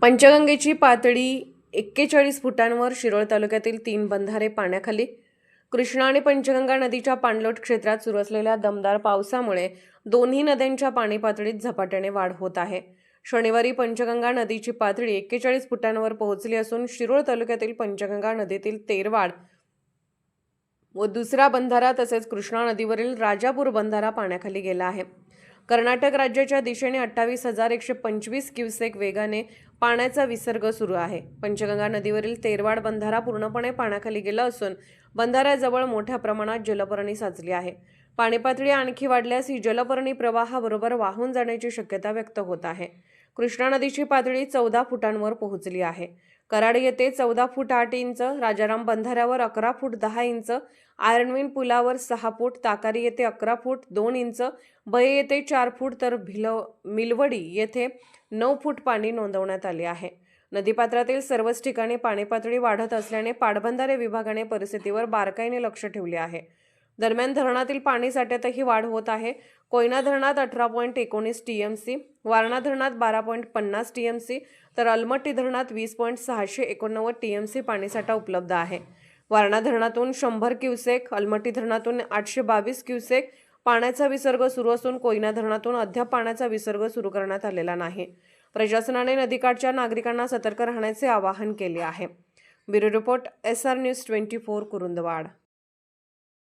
पंचगंगेची पातळी 41 फुटांवर. शिरोळ तालुक्यातील 3 बंधारे पाण्याखाली. कृष्णा आणि पंचगंगा नदीच्या पाणलोट क्षेत्रात सुरू असलेल्या दमदार पावसामुळे दोन्ही नद्यांच्या पाणी पातळीत झपाट्याने वाढ होत आहे. शनिवारी पंचगंगा नदीची पातळी 41 फुटांवर पोहोचली असून शिरोळ तालुक्यातील पंचगंगा नदीतील तेरवाड व दुसरा बंधारा तसेच कृष्णा नदीवरील राजापूर बंधारा पाण्याखाली गेला आहे. कर्नाटक राज्याच्या दिशेने 28,125 क्युसेक वेगाने पाण्याचा विसर्ग सुरू आहे. पंचगंगा नदीवरील तेरवाड बंधारा पूर्णपणे पाण्याखाली गेला असून बंधाऱ्याजवळ मोठ्या प्रमाणात जलपर्णी साचली आहे. पाणी पातळी आणखी वाढल्यास ही जलपर्णी प्रवाहाबरोबर वाहून जाण्याची शक्यता व्यक्त होत आहे. कृष्णा नदीची पातळी 14 फुटांवर पोहोचली आहे. कराड येथे 14 फूट 8 इंच, राजाराम बंधाऱ्यावर 11 फूट 10 इंच, आयर्नविन पुलावर 6 फूट, ताकारी येथे 11 फूट 2 इंच, बये येथे 4 फूट तर मिलवडी येथे 9 फूट पाणी नोंदवण्यात आले आहे. नदीपात्रातील सर्वच ठिकाणी पाणी पातळी वाढत असल्याने पाटबंधारे विभागाने परिस्थितीवर बारकाईने लक्ष ठेवले आहे. दरम्यान धरणातील पाणी साठ्यातही वाढ होत आहे. कोयना धरणात 18.19 टीएमसी, वारणा धरणात 12.50 टीएमसी तर अलमट्टी धरणात 20.689 टीएमसी पाणीसाठा उपलब्ध आहे. वारणा धरणातून 100 क्युसेक, अलमट्टी धरणातून 822 क्युसेक पाण्याचा विसर्ग सुरू असून कोयना धरणातून अद्याप पाण्याचा विसर्ग सुरू करण्यात आलेला नाही. प्रशासनाने नदीकाठच्या नागरिकांना सतर्क राहण्याचे आवाहन केले आहे. Bureau report SR news 24 Kurundwad.